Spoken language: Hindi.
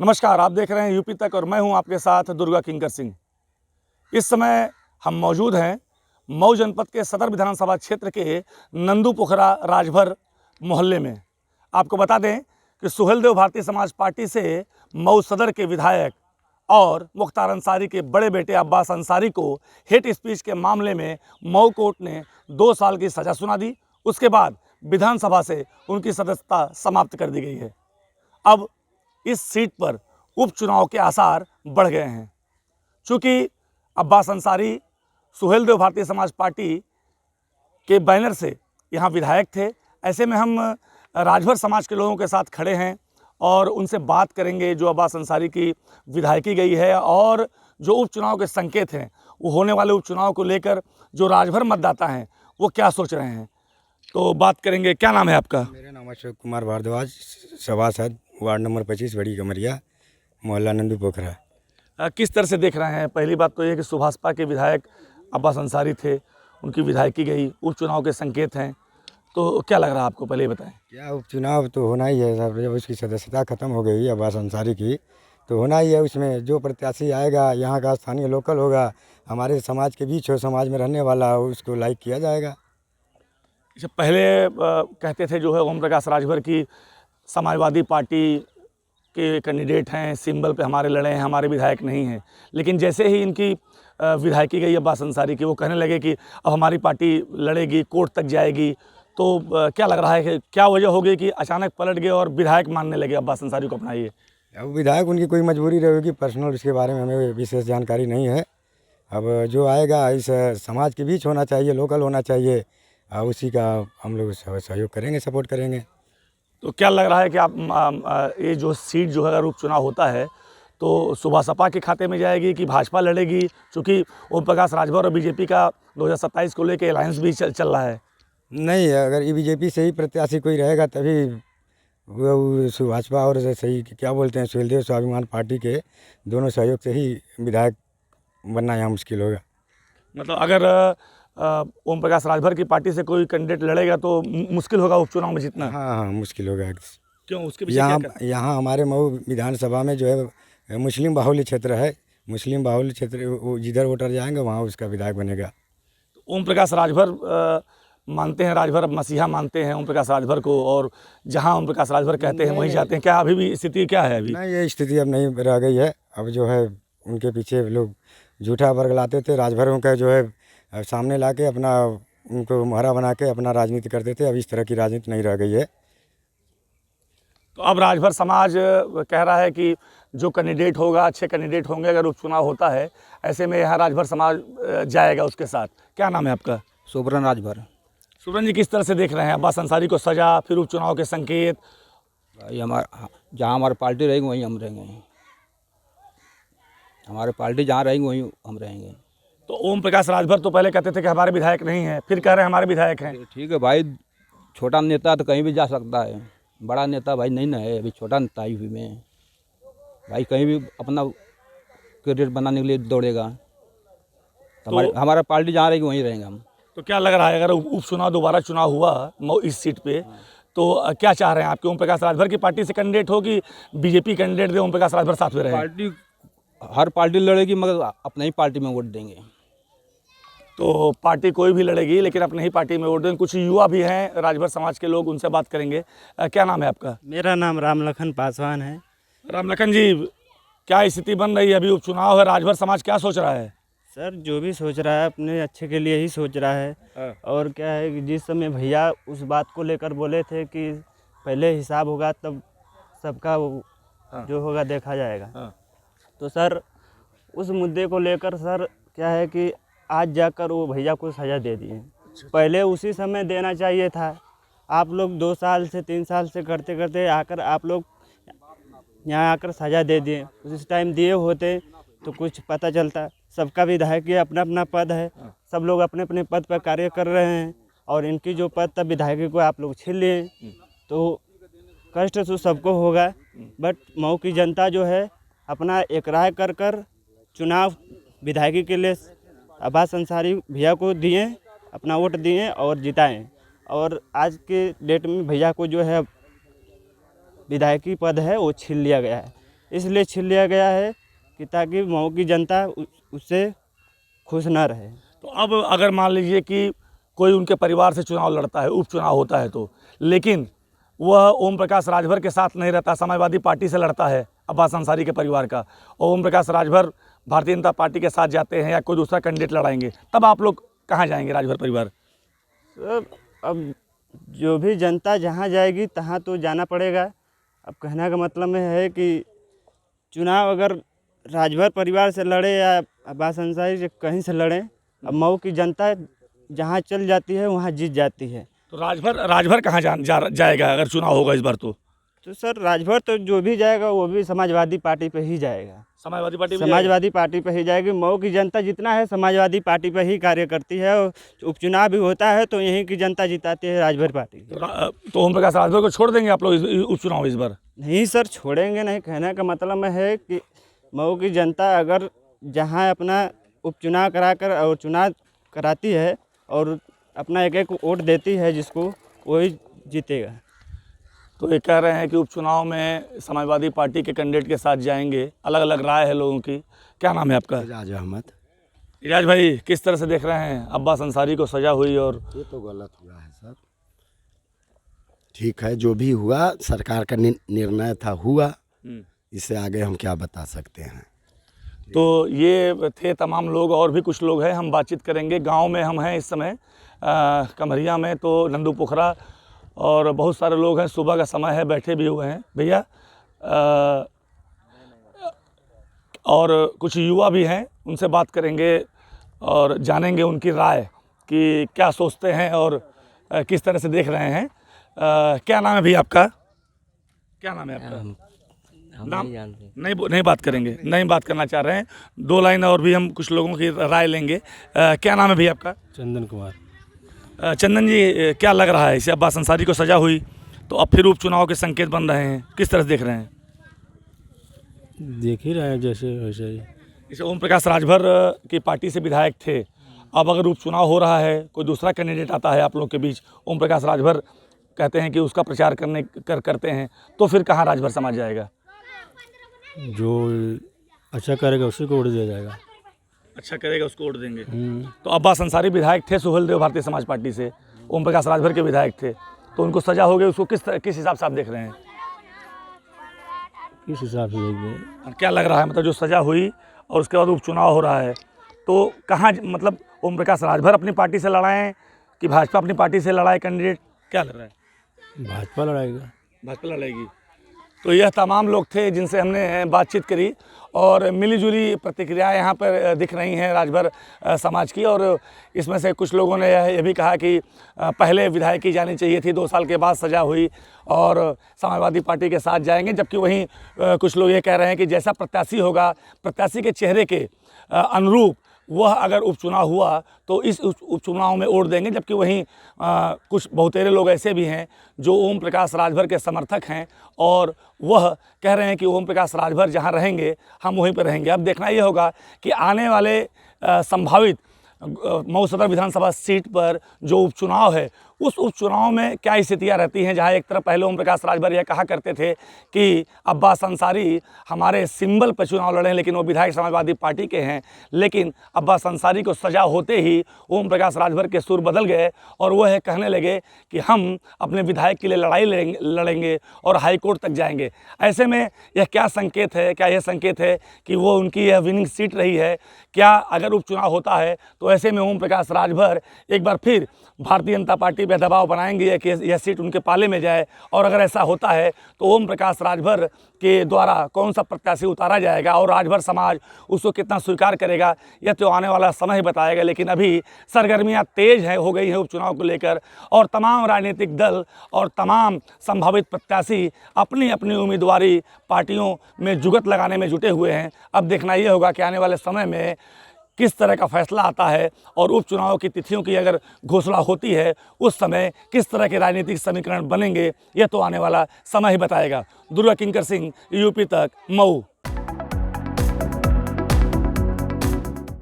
नमस्कार, आप देख रहे हैं यूपी तक और मैं हूं आपके साथ दुर्गा किंकर सिंह। इस समय हम मौजूद हैं मऊ जनपद के सदर विधानसभा क्षेत्र के नंदू पोखरा राजभर मोहल्ले में। आपको बता दें कि सुहेलदेव भारतीय समाज पार्टी से मऊ सदर के विधायक और मुख्तार अंसारी के बड़े बेटे अब्बास अंसारी को हेट स्पीच के मामले में मऊ कोर्ट ने 2 साल की सज़ा सुना दी। उसके बाद विधानसभा से उनकी सदस्यता समाप्त कर दी गई है। अब इस सीट पर उपचुनाव के आसार बढ़ गए हैं। चूँकि अब्बास अंसारी सुहेलदेव भारतीय समाज पार्टी के बैनर से यहाँ विधायक थे, ऐसे में हम राजभर समाज के लोगों के साथ खड़े हैं और उनसे बात करेंगे जो अब्बास अंसारी की विधायकी गई है और जो उपचुनाव के संकेत हैं वो होने वाले उपचुनाव को लेकर जो राजभर मतदाता हैं वो क्या सोच रहे हैं। तो बात करेंगे। क्या नाम है आपका? मेरा नाम अशोक कुमार भारद्वाज, सभासद वार्ड नंबर 25 बड़ी कमरिया, मोहल्ला नंदू पोखरा। किस तरह से देख रहे हैं? पहली बात तो ये कि सुभाषपा के विधायक अब्बास अंसारी थे, उनकी विधायकी गई, उपचुनाव के संकेत हैं, तो क्या लग रहा है आपको? पहले बताएं। क्या उपचुनाव तो होना ही है साहब। जब उसकी सदस्यता खत्म हो गई अब्बास अंसारी की तो होना ही है। उसमें जो प्रत्याशी आएगा यहाँ का स्थानीय लोकल होगा, हमारे समाज के बीच हो, समाज में रहने वाला हो, उसको लाइक किया जाएगा। अच्छा, पहले कहते थे जो है ओम प्रकाश राजभर की समाजवादी पार्टी के कैंडिडेट हैं, सिंबल पे हमारे लड़े हैं, हमारे विधायक नहीं हैं, लेकिन जैसे ही इनकी विधायकी गई अब्बास अंसारी की, वो कहने लगे कि अब हमारी पार्टी लड़ेगी, कोर्ट तक जाएगी। तो क्या लग रहा है कि क्या वजह हो गई कि अचानक पलट गए और विधायक मानने लगे अब्बास अंसारी को अपना? ये अब विधायक उनकी कोई मजबूरी रहेगी, पर्सनल, उसके बारे में हमें विशेष जानकारी नहीं है। अब जो आएगा इस समाज के बीच होना चाहिए, लोकल होना चाहिए, उसी का हम लोग सहयोग करेंगे, सपोर्ट करेंगे। तो क्या लग रहा है कि आप ये जो सीट जो है अगर उपचुनाव होता है तो सुभाषपा के खाते में जाएगी कि भाजपा लड़ेगी? चूँकि ओम प्रकाश राजभर और बीजेपी का 2027 को लेकर अलायंस भी चल रहा है। नहीं, अगर ये बीजेपी से ही प्रत्याशी कोई रहेगा तभी वो सुभाषपा और सही क्या बोलते हैं सुहेलदेव स्वाभिमान पार्टी के दोनों सहयोग से ही विधायक बनना यहाँ मुश्किल होगा। मतलब अगर ओम प्रकाश राजभर की पार्टी से कोई कैंडिडेट लड़ेगा तो मुश्किल होगा उपचुनाव में जीतना? हाँ, मुश्किल होगा। क्यों? उसके पीछे क्या कारण? यहाँ हमारे मऊ विधानसभा में जो है मुस्लिम बाहुल्य क्षेत्र है। मुस्लिम बाहुल्य क्षेत्र जिधर वोटर जाएंगे वहाँ उसका विधायक बनेगा। ओम प्रकाश राजभर मानते हैं, राजभर अब मसीहा मानते हैं ओम प्रकाश राजभर को, और जहां ओम प्रकाश राजभर कहते हैं वहीं जाते हैं। क्या अभी भी स्थिति क्या है? अभी नहीं, ये स्थिति अब नहीं रह गई है। अब जो है उनके पीछे लोग झूठा वर्गलाते थे, राजभरों का जो है सामने ला के अपना उनको मुहरा बना के अपना राजनीति करते थे। अब इस तरह की राजनीति नहीं रह गई है। तो अब राजभर समाज कह रहा है कि जो कैंडिडेट होगा, अच्छे कैंडिडेट होंगे, अगर उपचुनाव होता है ऐसे में यहाँ राजभर समाज जाएगा उसके साथ। क्या नाम है आपका? सुब्रन राजभर। सुब्रन जी, किस तरह से देख रहे हैं अब्बास अंसारी को सजा, फिर उपचुनाव के संकेत? भाई जहाँ हमारी पार्टी रहेगी वहीं हम रहेंगे। हमारी पार्टी जहाँ रहेगी वहीं हम रहेंगे। तो ओम प्रकाश राजभर तो पहले कहते थे कि हमारे विधायक नहीं हैं, फिर कह रहे हैं हमारे विधायक हैं। ठीक है भाई, छोटा नेता तो कहीं भी जा सकता है, बड़ा नेता भाई नहीं ना है। अभी छोटा नेता ही में भाई कहीं भी अपना करियर बनाने के लिए दौड़ेगा। तो हमारा पार्टी जहाँ रहेगी वहीं रहेंगे हम। तो क्या लग रहा है अगर उपचुनाव दोबारा चुनाव हुआ इस सीट पे तो क्या चाह रहे हैं आपके? ओम प्रकाश राजभर की पार्टी से कैंडिडेट हो कि बीजेपी कैंडिडेट दे ओम प्रकाश राजभर साथ में रहे? पार्टी हर पार्टी लड़ेगी मगर अपने ही पार्टी में वोट देंगे। तो पार्टी कोई भी लड़ेगी लेकिन अपने ही पार्टी में वोट देंगे। कुछ युवा भी हैं राजभर समाज के लोग, उनसे बात करेंगे। क्या नाम है आपका? मेरा नाम रामलखन पासवान है। रामलखन जी, क्या स्थिति बन रही है? अभी उपचुनाव है, राजभर समाज क्या सोच रहा है? सर, जो भी सोच रहा है अपने अच्छे के लिए ही सोच रहा है। और क्या है कि जिस समय भैया उस बात को लेकर बोले थे कि पहले हिसाब होगा तब सबका जो होगा देखा जाएगा, तो सर उस मुद्दे को लेकर सर क्या है कि आज जाकर वो भैया को सज़ा दे दिए। पहले उसी समय देना चाहिए था। आप लोग 2 साल से 3 साल से करते करते आकर आप लोग यहाँ आकर सज़ा दे दिए। उस टाइम दिए होते तो कुछ पता चलता। सबका विधायक ये अपना अपना पद है, सब लोग अपने अपने पद पर कार्य कर रहे हैं और इनकी जो पद तब विधायकी को आप लोग छीन लिए तो कष्ट तो सबको होगा। बट मऊ की जनता जो है अपना एक राय कर कर चुनाव विधायकी के लिए अब्बास अंसारी भैया को दिए, अपना वोट दिए और जिताएं। और आज के डेट में भैया को जो है विधायकी पद है वो छीन लिया गया है। इसलिए छीन लिया गया है कि ताकि मऊ की जनता उससे खुश ना रहे। तो अब अगर मान लीजिए कि कोई उनके परिवार से चुनाव लड़ता है, उपचुनाव होता है, तो लेकिन वह ओम प्रकाश राजभर के साथ नहीं रहता, समाजवादी पार्टी से लड़ता है अब्बास अंसारी के परिवार का, और ओम प्रकाश राजभर भारतीय जनता पार्टी के साथ जाते हैं या कोई दूसरा कैंडिडेट लड़ाएंगे, तब आप लोग कहाँ जाएंगे राजभर परिवार? तो अब जो भी जनता जहाँ जाएगी तहाँ तो जाना पड़ेगा। अब कहने का मतलब में है कि चुनाव अगर राजभर परिवार से लड़े या अब्बास अंसारी से कहीं से लड़ें, अब मऊ की जनता जहाँ चल जाती है वहाँ जीत जाती है। तो राजभर कहाँ जाएगा अगर चुनाव होगा इस बार? तो सर राजभर तो जो भी जाएगा वो भी समाजवादी पार्टी पे ही जाएगा। समाजवादी पार्टी पे ही जाएगी। मऊ की जनता जितना है समाजवादी पार्टी पे ही कार्य करती है, और उपचुनाव भी होता है तो यहीं की जनता जिताती है राजभर पार्टी। तो ओम प्रकाश राजभर को छोड़ देंगे आप लोग उपचुनाव इस बार? नहीं सर, छोड़ेंगे नहीं। कहने का मतलब में है कि मऊ की जनता अगर जहाँ अपना उपचुनाव कराकर और चुनाव कराती है और अपना एक एक वोट देती है जिसको, वही जीतेगा। तो ये कह रहे हैं कि उपचुनाव में समाजवादी पार्टी के कैंडिडेट के साथ जाएंगे। अलग अलग राय है लोगों की। क्या नाम है आपका? इजाज अहमद। इजाज भाई, किस तरह से देख रहे हैं अब्बास अंसारी को सज़ा हुई? और ये तो गलत हुआ है सर। ठीक है, जो भी हुआ सरकार का निर्णय था, हुआ। इससे आगे हम क्या बता सकते हैं। तो ये थे तमाम लोग, और भी कुछ लोग हैं, हम बातचीत करेंगे। गांव में हम हैं इस समय कमरिया में, तो नंदू पोखरा और बहुत सारे लोग हैं। सुबह का समय है, बैठे भी हुए हैं भैया, और कुछ युवा भी हैं, उनसे बात करेंगे और जानेंगे उनकी राय कि क्या सोचते हैं और किस तरह से देख रहे हैं। क्या नाम है भैया आपका? क्या नाम है आपका? नाम नहीं बात करेंगे, नहीं बात करना चाह रहे हैं। 2 लाइन और भी हम कुछ लोगों की राय लेंगे। क्या नाम है भैया आपका? चंदन कुमार। चंदन जी, क्या लग रहा है इसे अब्बास अंसारी को सज़ा हुई तो अब फिर उपचुनाव के संकेत बन रहे हैं, किस तरह से देख रहे हैं? देख ही रहे हैं जैसे वैसे ही। जैसे ओम प्रकाश राजभर की पार्टी से विधायक थे, अब अगर उपचुनाव हो रहा है, कोई दूसरा कैंडिडेट आता है आप लोग के बीच, ओम प्रकाश राजभर कहते हैं कि उसका प्रचार करते हैं, तो फिर कहाँ राजभर समाज जाएगा? जो अच्छा करेगा उसी को वोट दिया जाएगा। अच्छा करेगा उसको वोट देंगे। तो अब्बास अंसारी विधायक थे सुहेलदेव भारतीय समाज पार्टी से, ओम प्रकाश राजभर के विधायक थे, तो उनको सजा हो गई, उसको किस हिसाब से आप देख रहे हैं? किस हिसाब से देखेंगे? क्या लग रहा है, मतलब जो सजा हुई और उसके बाद उपचुनाव हो रहा है, तो कहाँ, मतलब ओम प्रकाश राजभर अपनी पार्टी से लड़ाएं कि भाजपा अपनी पार्टी से लड़ाए कैंडिडेट, क्या लग रहा है? भाजपा लड़ाएगा। भाजपा लड़ाएगी। तो यह तमाम लोग थे जिनसे हमने बातचीत करी, और मिलीजुली प्रतिक्रियाएं यहाँ पर दिख रही हैं राजभर समाज की। और इसमें से कुछ लोगों ने यह भी कहा कि पहले विधायकी जानी चाहिए थी, 2 साल के बाद सज़ा हुई और समाजवादी पार्टी के साथ जाएंगे। जबकि वहीं कुछ लोग ये कह रहे हैं कि जैसा प्रत्याशी होगा, प्रत्याशी के चेहरे के अनुरूप वह अगर उपचुनाव हुआ तो इस उपचुनाव में वोट देंगे। जबकि वहीं कुछ बहुतेरे लोग ऐसे भी हैं जो ओम प्रकाश राजभर के समर्थक हैं, और वह कह रहे हैं कि ओम प्रकाश राजभर जहां रहेंगे हम वहीं पर रहेंगे। अब देखना ये होगा कि आने वाले संभावित मऊ सदर विधानसभा सीट पर जो उपचुनाव है, उस उपचुनाव में क्या स्थितियाँ रहती हैं। जहाँ एक तरफ पहले ओम प्रकाश राजभर यह कहा करते थे कि अब्बास अंसारी हमारे सिंबल पर चुनाव लड़े हैं, लेकिन वो विधायक समाजवादी पार्टी के हैं, लेकिन अब्बास अंसारी को सजा होते ही ओम प्रकाश राजभर के सुर बदल गए और वह कहने लगे कि हम अपने विधायक के लिए लड़ाई लड़ेंगे और हाईकोर्ट तक जाएंगे। ऐसे में यह क्या संकेत है? क्या यह संकेत है कि वो उनकी यह विनिंग सीट रही है? क्या अगर उपचुनाव होता है तो ऐसे में ओम प्रकाश राजभर एक बार फिर भारतीय जनता पार्टी पे दबाव बनाएंगे कि यह सीट उनके पाले में जाए? और अगर ऐसा होता है तो ओम प्रकाश राजभर के द्वारा कौन सा प्रत्याशी उतारा जाएगा और राजभर समाज उसको कितना स्वीकार करेगा, यह तो आने वाला समय ही बताएगा। लेकिन अभी सरगर्मियां तेज हो गई हैं उपचुनाव को लेकर, और तमाम राजनीतिक दल और तमाम संभावित प्रत्याशी अपनी अपनी उम्मीदवारी पार्टियों में जुगत लगाने में जुटे हुए हैं। अब देखना ये होगा कि आने वाले समय में किस तरह का फैसला आता है, और उपचुनाव की तिथियों की अगर घोषणा होती है उस समय किस तरह के राजनीतिक समीकरण बनेंगे, यह तो आने वाला समय ही बताएगा। दुर्गा किंकर सिंह, यूपी तक, मऊ।